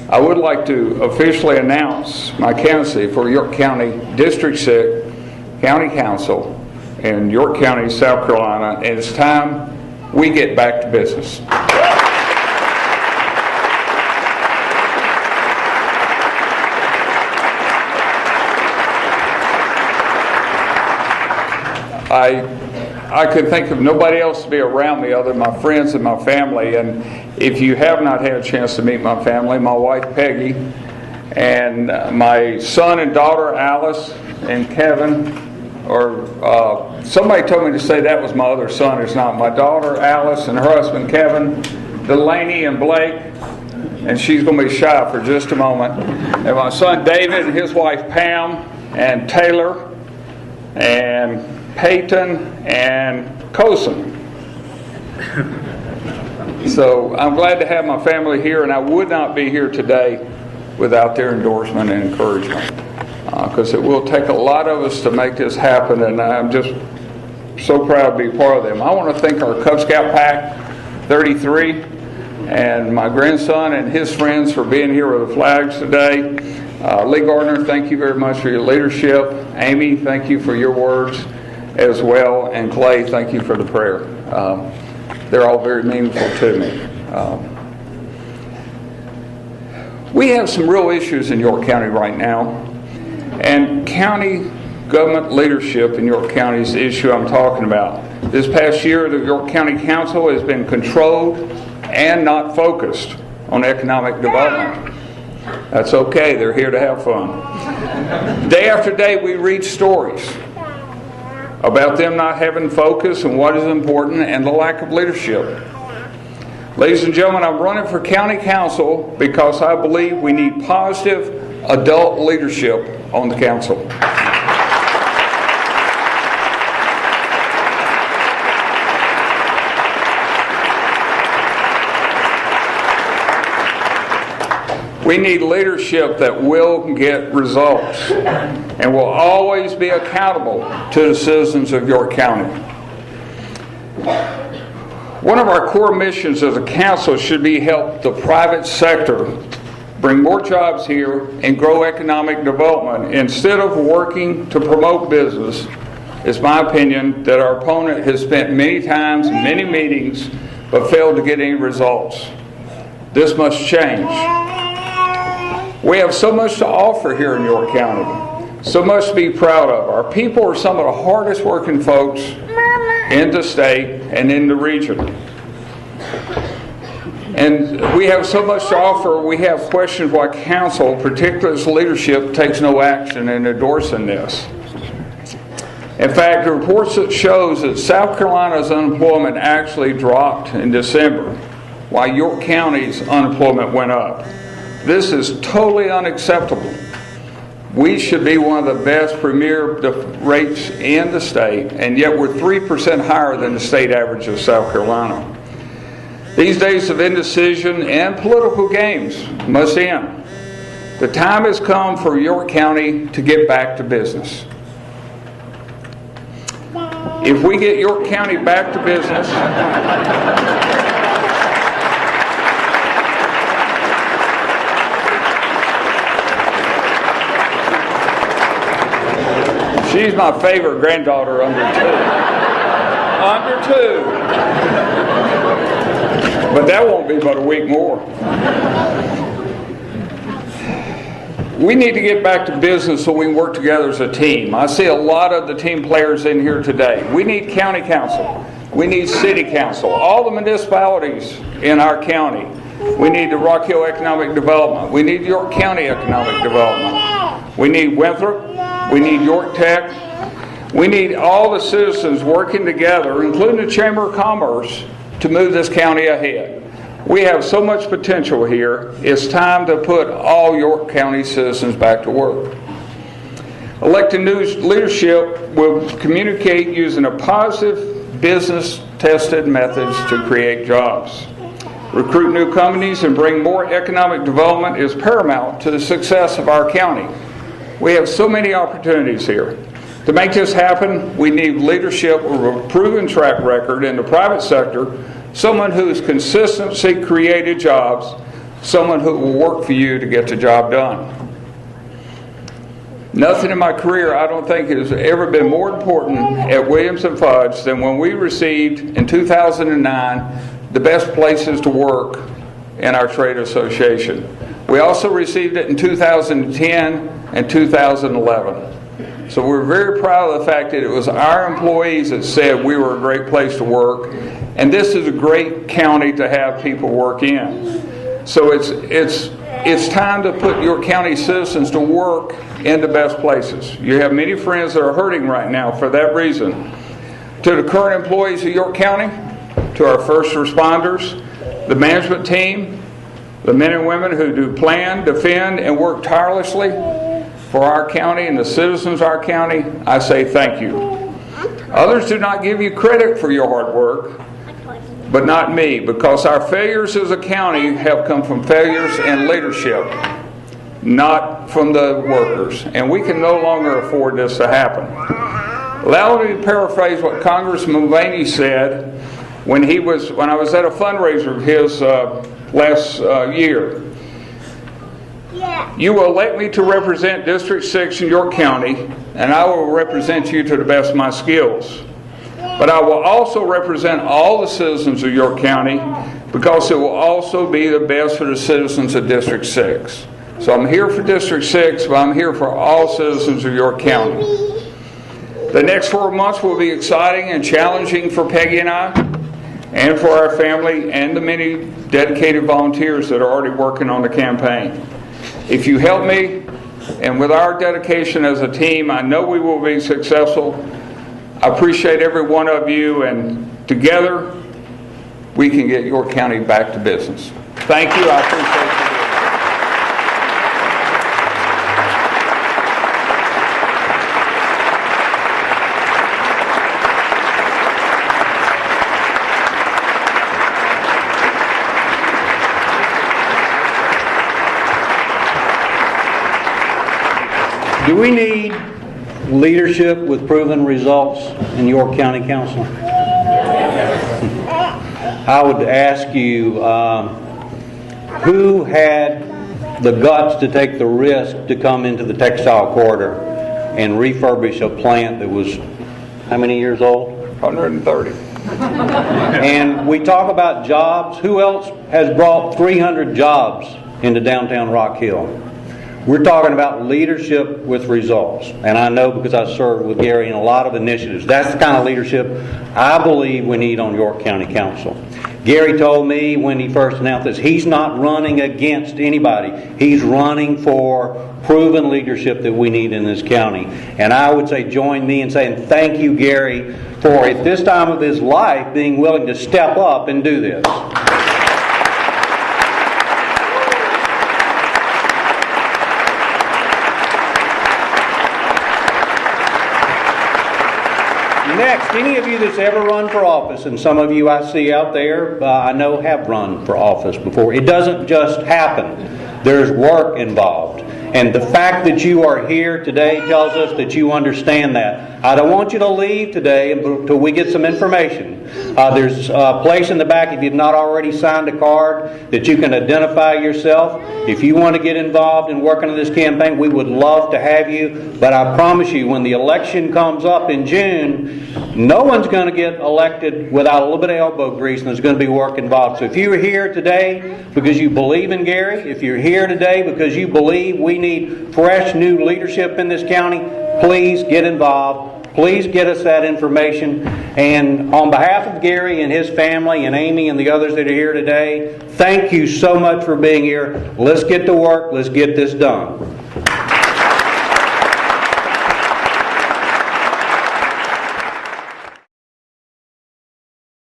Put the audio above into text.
I would like to officially announce my candidacy for York County District 6 County Council in York County, South Carolina, and it's time we get back to business. I could think of nobody else to be around me other than my friends and my family. And if you have not had a chance to meet my family, my wife Peggy, and my son and daughter Alice and Kevin, or somebody told me to say that was my other son. It's not. My daughter Alice and her husband Kevin, Delaney and Blake, and she's going to be shy for just a moment. And my son David and his wife Pam and Taylor and Peyton and Coulson. So I'm glad to have my family here, and I would not be here today without their endorsement and encouragement, because it will take a lot of us to make this happen, and I'm just so proud to be part of them. I want to thank our Cub Scout Pack 33 and my grandson and his friends for being here with the flags today. Lee Gardner, thank you very much for your leadership. Amy, thank you for your words as well. And Clay, thank you for the prayer. They're all very meaningful to me. We have some real issues in York County right now. And county government leadership in York County is the issue I'm talking about. This past year, the York County Council has been controlled and not focused on economic development. That's okay, they're here to have fun. Day after day, we read stories about them not having focus on what is important and the lack of leadership. Ladies and gentlemen, I'm running for county council because I believe we need positive adult leadership on the council. We need leadership that will get results and will always be accountable to the citizens of York County. One of our core missions as a council should be help the private sector bring more jobs here and grow economic development instead of working to promote business. It's my opinion that our opponent has spent many times in many meetings but failed to get any results. This must change. We have so much to offer here in York County, so much to be proud of. Our people are some of the hardest working folks in the state and in the region. And we have so much to offer, we have questioned why council, particularly its leadership, takes no action in endorsing this. In fact, the reports that shows that South Carolina's unemployment actually dropped in December, while York County's unemployment went up. This is totally unacceptable. We should be one of the best premier rates in the state, and yet we're 3% higher than the state average of South Carolina. These days of indecision and political games must end. The time has come for York County to get back to business. If we get York County back to business, she's my favorite granddaughter under 2. Under 2. But that won't be but a week more. We need to get back to business so we can work together as a team. I see a lot of the team players in here today. We need county council. We need city council. All the municipalities in our county. We need the Rock Hill Economic Development. We need York County Economic Development. We need Winthrop. We need York Tech. We need all the citizens working together, including the Chamber of Commerce, to move this county ahead. We have so much potential here. It's time to put all York County citizens back to work. Elected new leadership will communicate using a positive, business-tested methods to create jobs. Recruit new companies and bring more economic development is paramount to the success of our county. We have so many opportunities here. To make this happen, we need leadership with a proven track record in the private sector, someone who has consistently created jobs, someone who will work for you to get the job done. Nothing in my career, I don't think, has ever been more important at Williams & Fudge than when we received, in 2009, the best places to work in our trade association. We also received it in 2010 and 2011. So we're very proud of the fact that it was our employees that said we were a great place to work, and this is a great county to have people work in. So it's time to put your county citizens to work in the best places. You have many friends that are hurting right now for that reason. To the current employees of York County, to our first responders, the management team, the men and women who do plan, defend, and work tirelessly for our county and the citizens of our county, I say thank you. Others do not give you credit for your hard work, but not me, because our failures as a county have come from failures in leadership, not from the workers. And we can no longer afford this to happen. Allow me to paraphrase what Congressman Mulvaney said when I was at a fundraiser of his last year. You will elect me to represent District 6 in York County, and I will represent you to the best of my skills. But I will also represent all the citizens of York County, because it will also be the best for the citizens of District 6. So I'm here for District 6, but I'm here for all citizens of York County. The next 4 months will be exciting and challenging for Peggy and I, and for our family, and the many dedicated volunteers that are already working on the campaign. If you help me, and with our dedication as a team, I know we will be successful. I appreciate every one of you, and together we can get York County back to business. Thank you. I appreciate you. Do we need leadership with proven results in York County Council? I would ask you, who had the guts to take the risk to come into the textile corridor and refurbish a plant that was how many years old? 130. And we talk about jobs. Who else has brought 300 jobs into downtown Rock Hill? We're talking about leadership with results. And I know, because I served with Gary in a lot of initiatives, that's the kind of leadership I believe we need on York County Council. Gary told me when he first announced this, he's not running against anybody. He's running for proven leadership that we need in this county. And I would say join me in saying thank you, Gary, for at this time of his life being willing to step up and do this. Next, any of you that's ever run for office, and some of you I see out there, I know have run for office before. It doesn't just happen. There's work involved. And the fact that you are here today tells us that you understand that. I don't want you to leave today until we get some information. There's a place in the back, if you've not already signed a card, that you can identify yourself. If you want to get involved in working on this campaign, we would love to have you. But I promise you, when the election comes up in June, no one's going to get elected without a little bit of elbow grease, and there's going to be work involved. So if you're here today because you believe in Gary, if you're here today because you believe we need fresh new leadership in this county, please get involved. Please get us that information. And on behalf of Gary and his family and Amy and the others that are here today, thank you so much for being here. Let's get to work. Let's get this done.